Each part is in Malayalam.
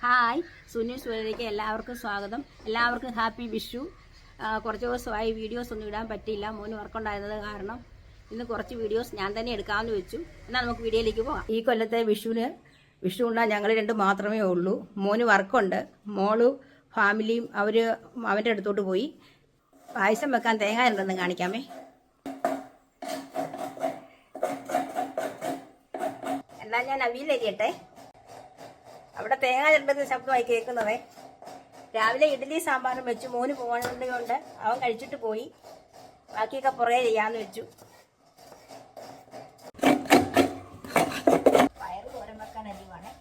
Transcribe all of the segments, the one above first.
ഹായ്, സുനി സുരയിലേക്ക് എല്ലാവർക്കും സ്വാഗതം. എല്ലാവർക്കും ഹാപ്പി വിഷു. കുറച്ച് ദിവസമായി വീഡിയോസ് ഒന്നും ഇടാൻ പറ്റിയില്ല. മോന് വർക്കുണ്ടായിരുന്നത് കാരണം ഇന്ന് കുറച്ച് വീഡിയോസ് ഞാൻ തന്നെ എടുക്കാമെന്ന് വെച്ചു. എന്നാൽ നമുക്ക് വീഡിയോയിലേക്ക് പോകാം. ഈ കൊല്ലത്തെ വിഷു ഉണ്ടാൻ ഞങ്ങൾ രണ്ട് മാത്രമേ ഉള്ളൂ. മോന് വർക്കുണ്ട്. മോള് ഫാമിലിയും അവൻ്റെ അടുത്തോട്ട് പോയി. പായസം വെക്കാൻ തേങ്ങ ഉണ്ടെന്ന് കാണിക്കാമേ. എന്നാൽ ഞാൻ അവിയലരിയട്ടെ. അവിടെ തേങ്ങ ചിരണ്ടുന്ന ശബ്ദമായി കേൾക്കുന്നതേ. രാവിലെ ഇഡ്ഡലി സാമ്പാറും വെച്ചു. മോന് പോകുന്നതുകൊണ്ട് അവൻ കഴിച്ചിട്ട് പോയി. ബാക്കിയൊക്കെ പുറകെ ചെയ്യാന്ന് വെച്ചു. പയറ് തോരൻ വെക്കാൻ അരിവാണേ.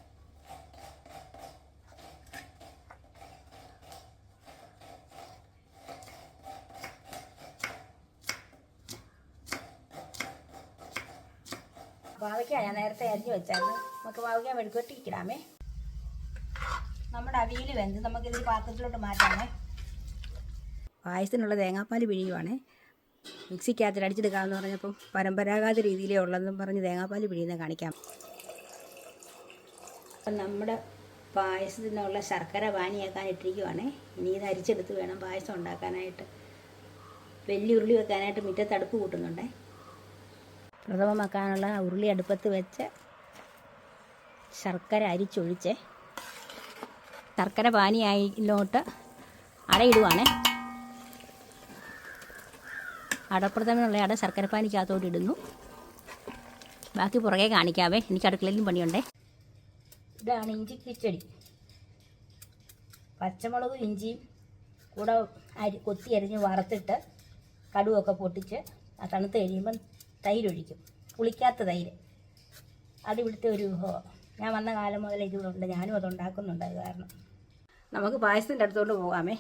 പാവയ്ക്ക ഞാൻ നേരത്തെ അരിഞ്ഞു വെച്ചായിരുന്നു. നമുക്ക് പാവയ്ക്ക മെഴുക്കുവരട്ടിക്കിടാമേ. നമ്മുടെ അവിയൽ വെന്ത് നമുക്കിതൊരു പാത്രത്തിലോട്ട് മാറ്റാമേ. പായസത്തിനുള്ള തേങ്ങാപ്പാൽ പിഴിയുവാണേ. മിക്സിക്കകത്തിൽ അടിച്ചെടുക്കാമെന്ന് പറഞ്ഞപ്പം പരമ്പരാഗത രീതിയിലേ ഉള്ളതെന്നും പറഞ്ഞ് തേങ്ങാപ്പാൽ പിഴിയുന്നത് കാണിക്കാം. അപ്പം നമ്മുടെ പായസത്തിനുള്ള ശർക്കര പാനിയാക്കാൻ ഇട്ടിരിക്കുവാണേ. ഇനി ഇത് അരിച്ചെടുത്ത് വേണം പായസം ഉണ്ടാക്കാനായിട്ട്. വലിയ ഉരുളി വെക്കാനായിട്ട് മുറ്റത്ത് അടുപ്പ് കൂട്ടുന്നുണ്ടേ. പ്രഥമം വെക്കാനുള്ള ഉരുളി അടുപ്പത്ത് വെച്ച് ശർക്കര അരിച്ചൊഴിച്ച് ശർക്കര പാനിയായിലോട്ട് അടയിടുവാണേ. അടപ്രഥമനുള്ള അട ശർക്കര പാനിക്കകത്തോട്ട് ഇടുന്നു. ബാക്കി പുറകെ കാണിക്കാവേ. എനിക്ക് അടുക്കളയിലും പണിയുണ്ടേ. ഇതാണ് ഇഞ്ചി കിച്ചടി. പച്ചമുളകും ഇഞ്ചിയും കൂടെ കൊത്തി അരിഞ്ഞ് വറുത്തിട്ട് കടുവൊക്കെ പൊട്ടിച്ച് തണുത്ത് കഴിയുമ്പം തൈരൊഴിക്കും. പുളിക്കാത്ത തൈര്. അത് ഇവിടുത്തെ ഒരു വിഭവം. ഞാൻ വന്ന കാലം മുതൽ ഇതിവിടെ ഞാനും അതുണ്ടാക്കുന്നുണ്ട്. അത് കാരണം നമുക്ക് പായസത്തിൻ്റെ അടുത്തോട്ട് പോകാമേ.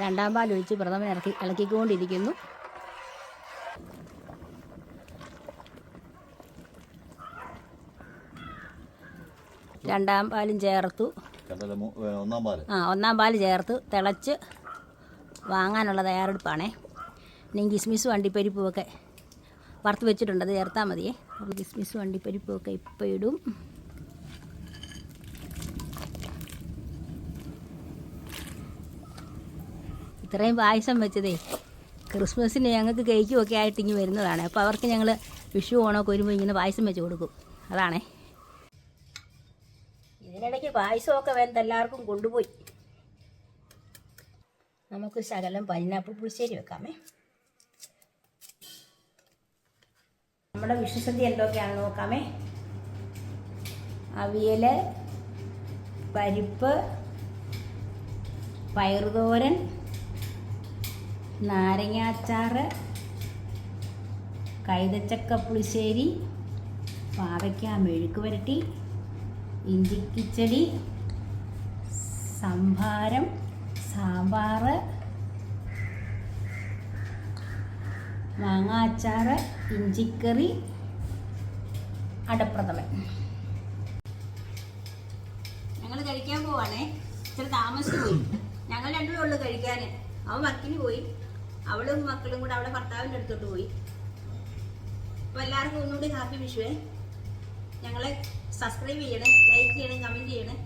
രണ്ടാം പാൽ ഒഴിച്ച് പ്രഥമൻ ഇളക്കിക്കൊണ്ടിരിക്കുന്നു. രണ്ടാം പാലും ചേർത്തു. ഒന്നാം പാൽ ചേർത്ത് തിളച്ച് വാങ്ങാനുള്ള തയ്യാറെടുപ്പാണേ. ഇനി കിസ്മിസും അണ്ടിപ്പരിപ്പും ഒക്കെ വറുത്ത് വെച്ചിട്ടുണ്ട്. അത് ചേർത്താൽ മതിയേ. അപ്പോൾ കിസ്മിസും അണ്ടിപ്പരിപ്പും ഒക്കെ ഇപ്പം ഇടും. ഇത്രയും പായസം വെച്ചതേ ക്രിസ്മസിന് ഞങ്ങൾക്ക് കേക്കും ഒക്കെ ആയിട്ട് ഇങ്ങനെ വരുന്നതാണ്. അപ്പോൾ അവർക്ക് ഞങ്ങൾ വിഷു ഓണമൊക്കെ വരുമ്പോൾ ഇങ്ങനെ പായസം വെച്ച് കൊടുക്കും. അതാണേ. ഇതിനിടയ്ക്ക് പായസമൊക്കെ വേണ്ട എല്ലാവർക്കും കൊണ്ടുപോയി. നമുക്ക് ശകലം പൈനാപ്പിൾ പുളിശ്ശേരി വെക്കാമേ. നമ്മുടെ വിഷുസദ്യ എന്തൊക്കെയാണെന്ന് നോക്കാമേ. അവിയൽ, പരിപ്പ്, പയറുതോരൻ, നാരങ്ങാച്ചാറ്, കൈതച്ചക്ക പുളിശ്ശേരി, പാവയ്ക്ക മെഴുക്ക് പുരട്ടി, ഇഞ്ചിക്കിച്ചടി, സംഭാരം, സാമ്പാർ, മാങ്ങാച്ചാറ്, ഇഞ്ചിക്കറി, അടപ്രഥമൻ. ഞങ്ങൾ കഴിക്കാൻ പോവാണേ. ഇച്ചിരി താമസിച്ച് പോയി. ഞങ്ങൾ രണ്ടുപേരും ഉള്ളു കഴിക്കാൻ. അവൻ വർക്കിന് പോയി. അവളും മക്കളും കൂടെ അവളെ ഭർത്താവിൻ്റെ അടുത്തോട്ട് പോയി. അപ്പോൾ എല്ലാവർക്കും ഒന്നുകൂടി ഹാപ്പി വിഷുവേ. ഞങ്ങളെ സബ്സ്ക്രൈബ് ചെയ്യണേ, ലൈക്ക് ചെയ്യണേ, കമൻറ്റ് ചെയ്യണേ.